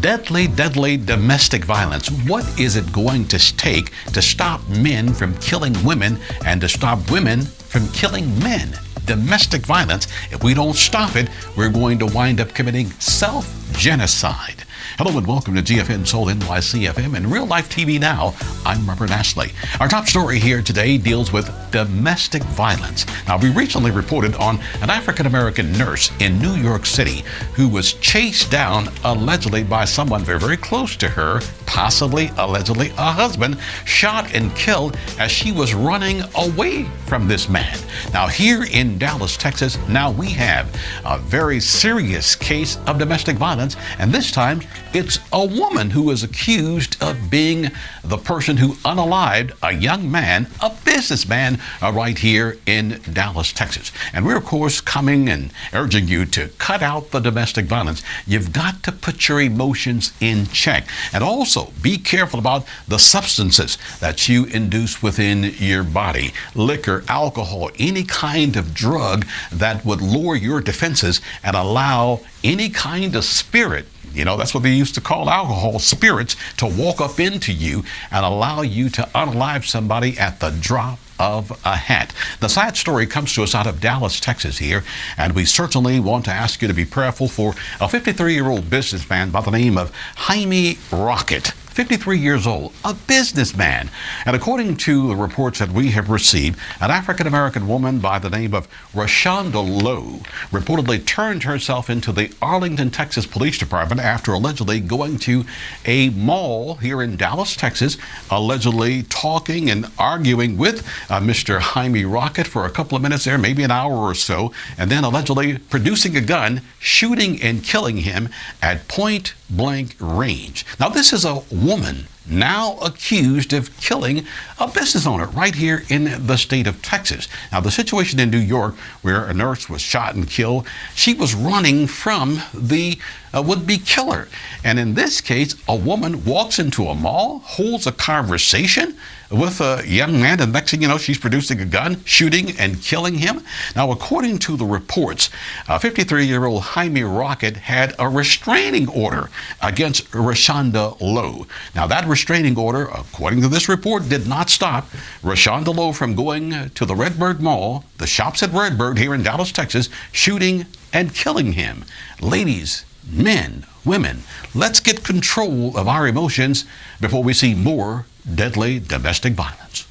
Deadly domestic violence. What is it going to take to stop men from killing women and to stop women from killing men? Domestic violence, if we don't stop it, we're going to wind up committing self-genocide. Hello and welcome to GFN Soul NYC FM and Real Life TV Now. I'm Reverend Ashley. Our top story here today deals with domestic violence. Now, we recently reported on an African-American nurse in New York City who was chased down allegedly by someone very, very close to her, possibly, allegedly, a husband, shot and killed as she was running away from this man. Now, here in Dallas, Texas, now we have a very serious case of domestic violence, and this time it's a woman who is accused of being the person who unalived a young man, a businessman, right here in Dallas, Texas. And we're, of course, coming and urging you to cut out the domestic violence. You've got to put your emotions in check. And also, be careful about the substances that you induce within your body. Liquor, alcohol, any kind of drug that would lower your defenses and allow any kind of spirit, that's what they used to call alcohol, spirits, to walk up into you and allow you to unalive somebody at the drop of a hat. The sad story comes to us out of Dallas, Texas here, and we certainly want to ask you to be prayerful for a 53-year-old businessman by the name of Jaime Rokkett. 53 years old, a businessman. And according to the reports that we have received, an African-American woman by the name of Roshonda Lowe reportedly turned herself into the Arlington, Texas Police Department after allegedly going to a mall here in Dallas, Texas, allegedly talking and arguing with Mr. Jaime Rokkett for a couple of minutes there, maybe an hour or so, and then allegedly producing a gun, shooting and killing him at point blank range. Now, this is a woman now accused of killing a business owner right here in the state of Texas. Now, the situation in New York where a nurse was shot and killed, she was running from the would-be killer. And in this case, a woman walks into a mall, holds a conversation with a young man, and next thing you know, she's producing a gun, shooting and killing him. Now, according to the reports, 53-year-old Jaime Rokkett had a restraining order against Roshonda Lowe. Now, that restraining order, according to this report, did not stop Roshonda Lowe from going to the Redbird Mall, the shops at Redbird here in Dallas, Texas, shooting and killing him. Ladies, men, women, let's get control of our emotions before we see more deadly domestic violence.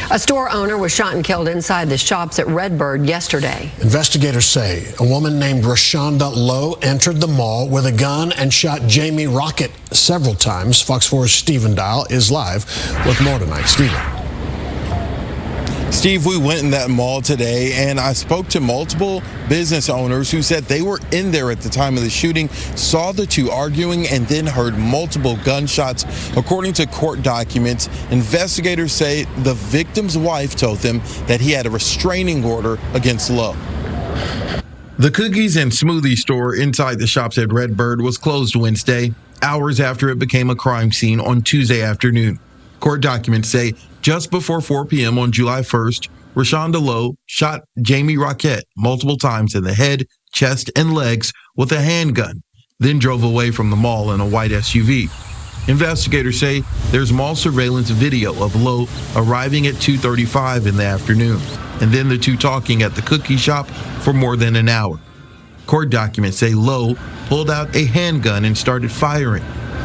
A store owner was shot and killed inside the shops at Redbird yesterday. Investigators say a woman named Roshonda Lowe entered the mall with a gun and shot Jaime Rokkett several times. Fox 4's Stephen Dial is live with more tonight. Stephen. Steve, we went in that mall today and I spoke to multiple business owners who said they were in there at the time of the shooting, saw the two arguing, and then heard multiple gunshots. According to court documents, investigators say the victim's wife told them that he had a restraining order against Lowe. The cookies and smoothie store inside the shops at Redbird was closed Wednesday, hours after it became a crime scene on Tuesday afternoon. Court documents say just before 4 p.m. on July 1st, Roshonda Lowe shot Jaime Rokkett multiple times in the head, chest, and legs with a handgun, then drove away from the mall in a white SUV. Investigators say there's mall surveillance video of Lowe arriving at 2:35 in the afternoon, and then the two talking at the cookie shop for more than an hour. Court documents say Lowe pulled out a handgun and started firing,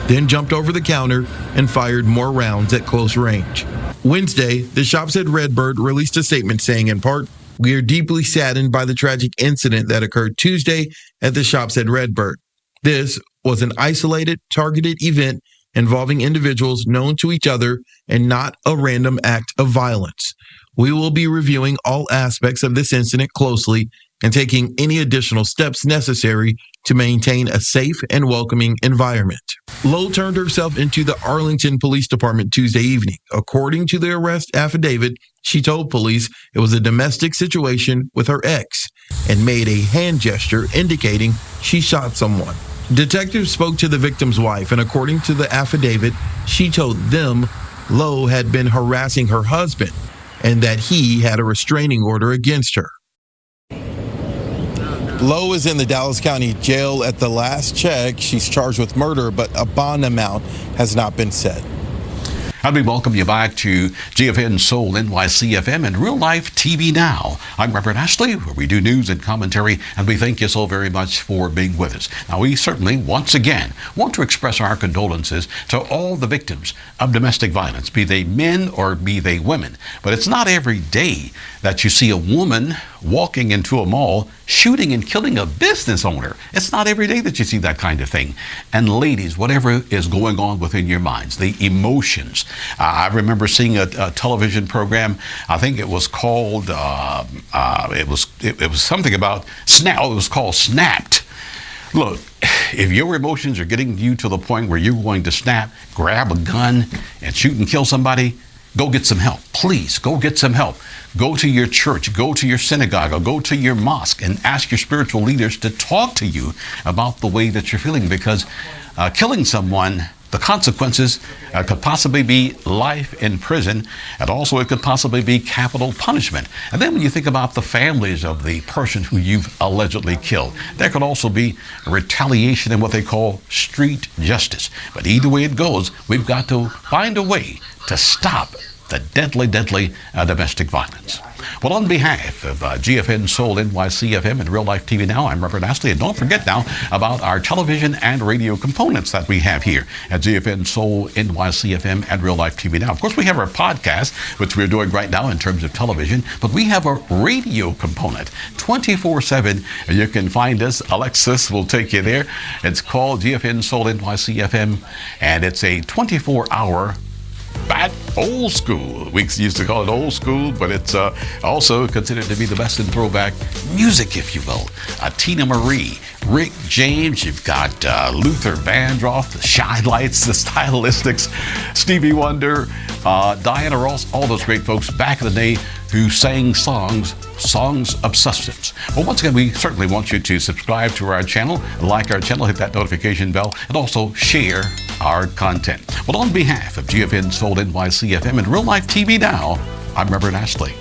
then jumped over the counter and fired more rounds at close range. Wednesday, the shops at Redbird released a statement saying, in part, "We are deeply saddened by the tragic incident that occurred Tuesday at the shops at Redbird. This was an isolated, targeted event involving individuals known to each other and not a random act of violence. We will be reviewing all aspects of this incident closely and taking any additional steps necessary to maintain a safe and welcoming environment." Lowe turned herself into the Arlington Police Department Tuesday evening. According to the arrest affidavit, she told police it was a domestic situation with her ex and made a hand gesture indicating she shot someone. Detectives spoke to the victim's wife, and according to the affidavit, she told them Lowe had been harassing her husband and that he had a restraining order against her. Lowe is in the Dallas County Jail at the last check. She's charged with murder, but a bond amount has not been set. And we welcome you back to GFN Soul NYC FM and Real Life TV Now. I'm Reverend Ashley, where we do news and commentary, and we thank you so very much for being with us. Now, we certainly, once again, want to express our condolences to all the victims of domestic violence, be they men or be they women. But it's not every day that you see a woman walking into a mall shooting and killing a business owner. It's not every day that you see that kind of thing. And ladies, whatever is going on within your minds, the emotions. I remember seeing a television program. I think it was called. It was something about Snap. It was called Snapped. Look, if your emotions are getting you to the point where you're going to snap, grab a gun, and shoot and kill somebody, go get some help. Please, go get some help. Go to your church, go to your synagogue, or go to your mosque and ask your spiritual leaders to talk to you about the way that you're feeling, because killing someone, the consequences could possibly be life in prison, and also it could possibly be capital punishment. And then when you think about the families of the person who you've allegedly killed, there could also be retaliation and what they call street justice. But either way it goes, we've got to find a way to stop the deadly domestic violence. Well, on behalf of GFN Soul NYC FM and Real Life TV Now, I'm Reverend Ashley, and don't forget now about our television and radio components that we have here at GFN Soul NYC FM and Real Life TV Now. Of course, we have our podcast, which we're doing right now in terms of television, but we have a radio component 24/7. You can find us. Alexis will take you there. It's called GFN Soul NYC FM, and it's a 24-hour back old school. We used to call it old school, but it's also considered to be the best in throwback music, if you will. Tina Marie, Rick James, you've got Luther Vandross, the Shy Lights, the Stylistics, Stevie Wonder, Diana Ross, all those great folks back in the day who sang songs of substance. Well, once again, we certainly want you to subscribe to our channel, like our channel, hit that notification bell, and also share our content. Well, on behalf of GFN Soul NYC FM and Real Life TV Now, I'm Reverend Ashley.